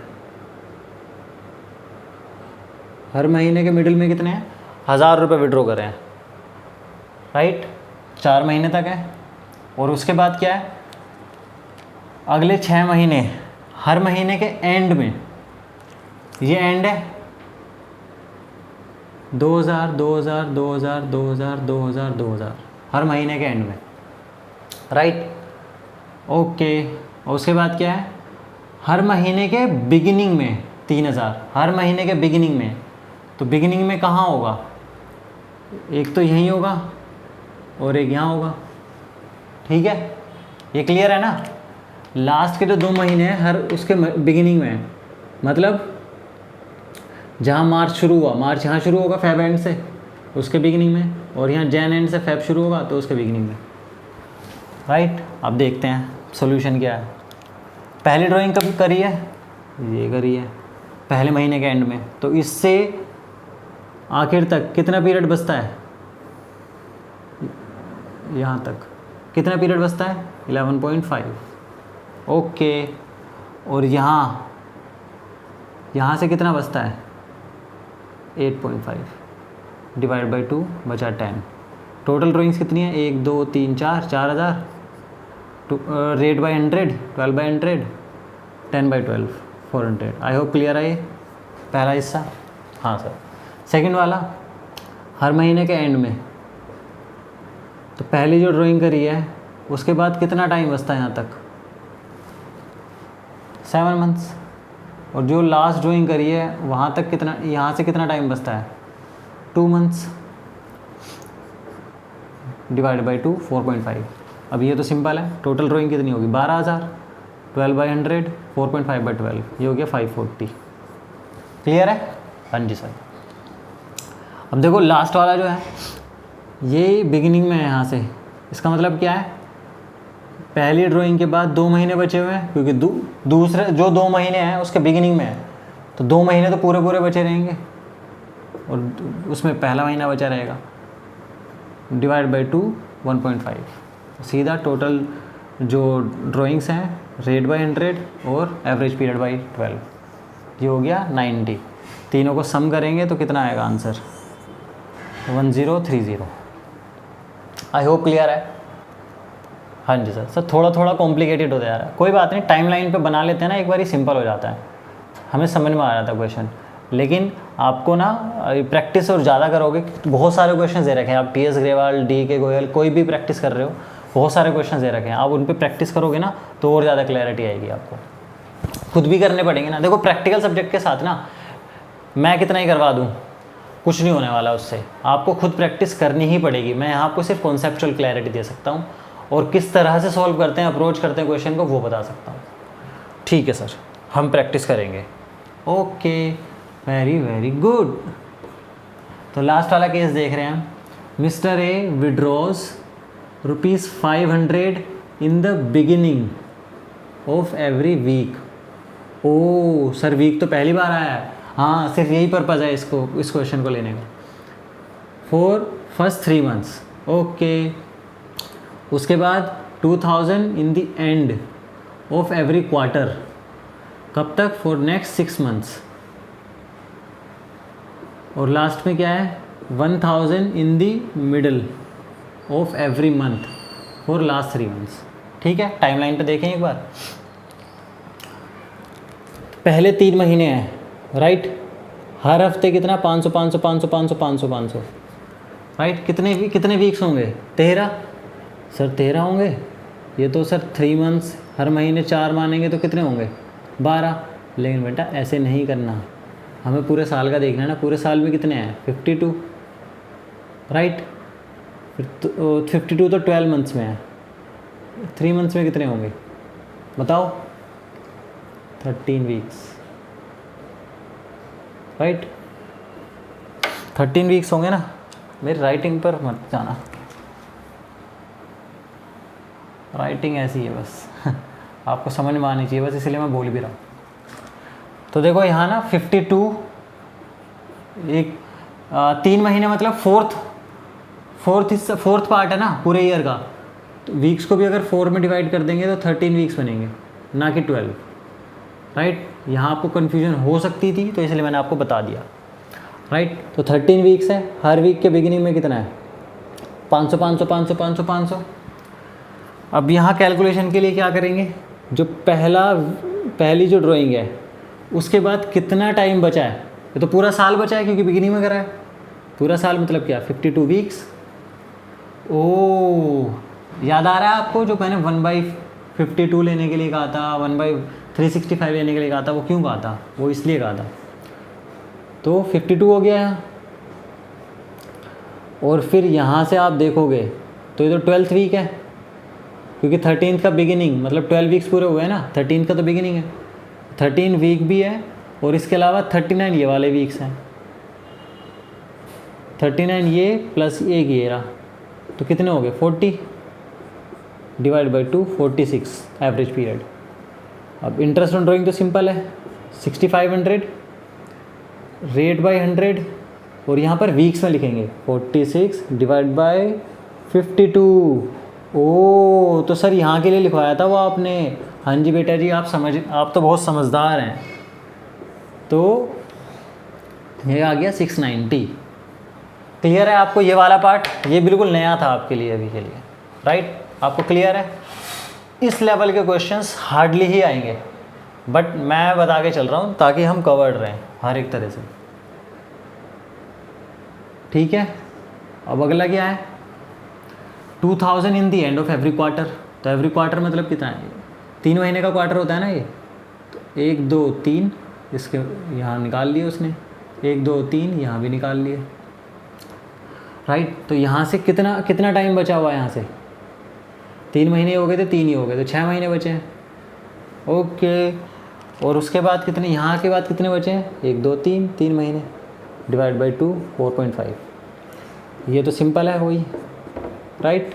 हर महीने के मिडिल में कितने हैं, 1000 रुपये विड्रॉ करें, राइट। 4 महीने तक है। और उसके बाद क्या है, अगले 6 महीने, हर महीने के एंड में, ये एंड है 2000 2000 2000 2000 2000 2000 हर महीने के एंड में, राइट। ओके, और उसके बाद क्या है, हर महीने के बिगिनिंग में 3000, हर महीने के बिगिनिंग में। तो बिगिनिंग में कहाँ होगा, एक तो यहीं होगा और एक यहाँ होगा, ठीक है, ये क्लियर है ना। लास्ट के जो 2 महीने हैं हर उसके बिगिनिंग में है, मतलब जहाँ मार्च शुरू हुआ, मार्च यहाँ शुरू होगा फेब एंड से, उसके बिगिनिंग में, और यहाँ जैन एंड से फेब शुरू होगा तो उसके बिगिनिंग में, राइट। अब देखते हैं सॉल्यूशन क्या है। पहली ड्राइंग कब करी है, ये करी है पहले महीने के एंड में, तो इससे आखिर तक कितना पीरियड बचता है, यहाँ तक कितना पीरियड बचता है 11.5। ओके, और यहाँ से कितना बचता है 8.5 डिवाइड बाई 2 बचा 10। टोटल ड्राइंग्स कितनी है, 1 2 3 4, 4000, rate by 100, 12 by 100, 10 by 12, 400। I hope clear है ये पहला हिस्सा। हाँ सर, सेकंड वाला हर महीने के एंड में, तो पहली जो ड्राइंग करी है उसके बाद कितना टाइम बचता है यहाँ तक 7 मंथ्स, और जो लास्ट ड्राइंग करी है वहाँ तक कितना, यहाँ से कितना टाइम बचता है 2 मंथ्स डिवाइड बाई 2 4.5। अब ये तो सिंपल है, टोटल ड्राइंग कितनी होगी 12000, 12 बाई 100, 4.5 बाई 12, ये हो गया 540। क्लियर है, हाँ जी सर। अब देखो लास्ट वाला जो है ये बिगिनिंग में है यहाँ से, इसका मतलब क्या है, पहली ड्राइंग के बाद 2 महीने बचे हुए हैं, क्योंकि दूसरे जो 2 महीने हैं उसके बिगिनिंग में है, तो 2 महीने तो पूरे पूरे बचे रहेंगे और उसमें पहला महीना बचा रहेगा, डिवाइड बाई 2 1.5। सीधा टोटल जो ड्राइंग्स हैं रेट बाई 100 और एवरेज पीरियड बाई 12, ये हो गया 90। तीनों को सम करेंगे तो कितना आएगा आंसर 1030। आई होप क्लियर है। हाँ जी सर थोड़ा थोड़ा कॉम्प्लिकेटेड होता जा रहा है, कोई बात नहीं, टाइमलाइन पे बना लेते हैं ना, एक बार ही सिंपल हो जाता है, हमें समझ में आ जाता है क्वेश्चन। लेकिन आपको ना प्रैक्टिस और ज़्यादा करोगे, बहुत सारे क्वेश्चन दे रखे हैं, आप टी.एस. ग्रेवाल, डी.के. गोयल, कोई भी प्रैक्टिस कर रहे हो, बहुत सारे क्वेश्चन दे रखे हैं, आप उन पर प्रैक्टिस करोगे ना तो और ज़्यादा क्लैरिटी आएगी आपको, खुद भी करने पड़ेंगे ना। देखो प्रैक्टिकल सब्जेक्ट के साथ ना मैं कितना ही करवा दूँ, कुछ नहीं होने वाला उससे, आपको खुद प्रैक्टिस करनी ही पड़ेगी। मैं यहाँ आपको सिर्फ कॉन्सेप्चुअल क्लैरिटी दे सकता हूँ और किस तरह से सॉल्व करते हैं, अप्रोच करते हैं क्वेश्चन को, वो बता सकता हूँ। ठीक है सर, हम प्रैक्टिस करेंगे। Okay, very very good. तो लास्ट वाला केस देख रहे हैं हम। Mister A withdraws ₹500 in the beginning of every week. Oh sir, week तो पहली बार आया है। हाँ, सिर्फ यही पर्पज़ है इसको, इस क्वेश्चन को लेने का। For first 3 months. ओके, उसके बाद 2000 in the end of every quarter. कब तक? For next 6 months. और लास्ट में क्या है 1000 इन the middle of every month for last 3 months. ठीक है, टाइमलाइन पे देखें एक बार। पहले 3 महीने हैं, राइट। हर हफ्ते कितना 500 500 500 500 500 500, राइट। कितने वीक्स होंगे? 13 सर, 13 होंगे। ये तो सर 3 मंथ्स, हर महीने 4 मानेंगे तो कितने होंगे? 12। लेकिन बेटा ऐसे नहीं करना, हमें पूरे साल का देखना है ना। पूरे साल में कितने हैं? 52, राइट। 52 तो 12 मंथ्स में है, 3 मंथ्स में कितने होंगे बताओ? 13 वीक्स, राइट। 13 वीक्स होंगे ना। मेरी राइटिंग पर मत जाना, राइटिंग ऐसी है बस आपको समझ में आनी चाहिए बस, इसलिए मैं बोल भी रहा हूँ। तो देखो यहाँ ना 52 एक 3 महीने मतलब फोर्थ पार्ट है ना पूरे ईयर का। तो वीक्स को भी अगर 4 में डिवाइड कर देंगे तो 13 वीक्स बनेंगे, ना कि 12, राइट। यहाँ आपको कन्फ्यूजन हो सकती थी तो इसलिए मैंने आपको बता दिया, राइट। तो 13 वीक्स है। हर वीक के बिगिनिंग में कितना है? 500 500 500 500 500। अब यहाँ कैलकुलेशन के लिए क्या करेंगे, जो पहली जो ड्राइंग है उसके बाद कितना टाइम बचा है, ये तो पूरा साल बचा है क्योंकि बिगिनिंग में करा है। पूरा साल मतलब क्या, 52 वीक्स। ओह याद आ रहा है आपको, जो मैंने 1/52 लेने के लिए कहा था, 1/365 लेने के लिए कहा था, वो क्यों कहा था, वो इसलिए कहा था। तो 52 हो गया है। और फिर यहाँ से आप देखोगे तो ये तो 12th वीक है, क्योंकि 13th का बिगिनिंग मतलब 12 वीक्स पूरे हुए हैं ना, 13th का तो बिगिनिंग है, 13 वीक भी है। और इसके अलावा 39 ये वाले वीक्स हैं, 39 ये प्लस एक ये रहा, तो कितने हो गए 40 डिवाइड बाई 2 46 एवरेज पीरियड। अब इंटरेस्ट ऑन ड्राइंग तो सिंपल है, 6500 रेट बाई 100 और यहाँ पर वीक्स में लिखेंगे 46 डिवाइड बाई 52। ओ तो सर यहाँ के लिए लिखवाया था वो आपने। हाँ जी बेटा जी, आप तो बहुत समझदार हैं। तो ये आ गया 690। क्लियर है आपको ये वाला पार्ट, ये बिल्कुल नया था आपके लिए अभी के लिए, राइट। आपको क्लियर है, इस लेवल के क्वेश्चंस हार्डली ही आएंगे, बट मैं बता के चल रहा हूँ ताकि हम कवर्ड रहें हर एक तरह से, ठीक है। अब अगला क्या है, 2000 इन दी एंड ऑफ एवरी क्वार्टर। तो एवरी क्वार्टर मतलब कितना है, 3 महीने का क्वार्टर होता है ना ये। तो 1 2 3 इसके यहाँ निकाल लिए उसने, 1 2 3 यहाँ भी निकाल लिए, राइट। तो यहाँ से कितना टाइम बचा हुआ है, यहाँ से 3 महीने हो गए थे, 3 ही हो गए, तो 6 महीने बचे हैं, ओके। और उसके बाद कितने, यहाँ के बाद कितने बचे हैं, 1 2 3 महीने डिवाइड बाई 2 4.5। ये तो सिंपल है वही, राइट।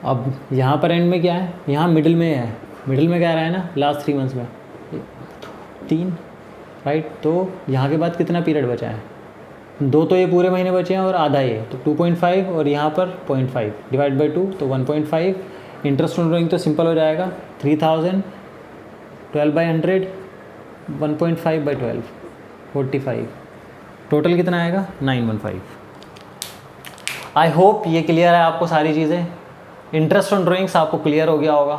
अब यहाँ पर एंड में क्या है, यहाँ मिडिल में है, मिडिल में क्या रहा है ना, लास्ट 3 मंथ्स में 3, राइट। तो यहाँ के बाद कितना पीरियड बचा है, 2 तो ये पूरे महीने बचे हैं और आधा ये, तो 2.5 और यहाँ पर 0.5 डिवाइड बाई 2 तो 1.5। इंटरेस्ट ऑन ड्राइंग तो सिंपल हो जाएगा, 3000 12/100 1.5/12 45, टोटल कितना आएगा 915। आई होप ये क्लियर है आपको सारी चीज़ें। इंटरेस्ट ऑन ड्राइंग्स आपको क्लियर हो गया होगा,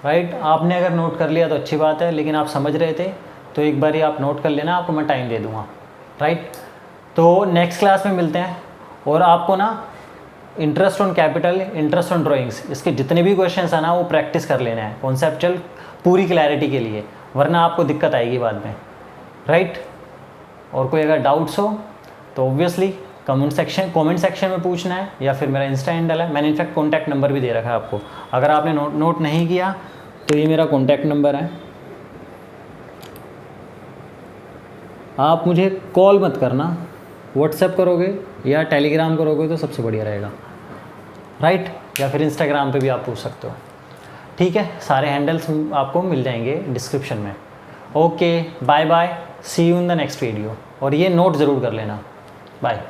राइट। आपने अगर नोट कर लिया तो अच्छी बात है, लेकिन आप समझ रहे थे तो एक बार ही आप नोट कर लेना, आपको मैं टाइम दे दूँगा, राइट। तो नेक्स्ट क्लास में मिलते हैं, और आपको ना interest on capital, interest on drawings, इसके जितने भी क्वेश्चंस हैं ना वो प्रैक्टिस कर लेना है कॉन्सेप्चुअल पूरी क्लैरिटी के लिए, वरना आपको दिक्कत आएगी बाद में, राइट। और कोई अगर डाउट्स हो तो ऑब्वियसली कमेंट सेक्शन में पूछना है, या फिर मेरा इंस्टा हैंडल है, मैंने इनफैक्ट कॉन्टैक्ट नंबर भी दे रखा है आपको। अगर आपने नोट नहीं किया तो ये मेरा कॉन्टैक्ट नंबर है, आप मुझे कॉल मत करना, व्हाट्सएप करोगे या टेलीग्राम करोगे तो सबसे बढ़िया रहेगा, राइट। या फिर इंस्टाग्राम पे भी आप पूछ सकते हो, ठीक है। सारे हैंडल्स आपको मिल जाएंगे डिस्क्रिप्शन में। Okay bye bye, see you in the next video. और ये नोट ज़रूर कर लेना, बाय।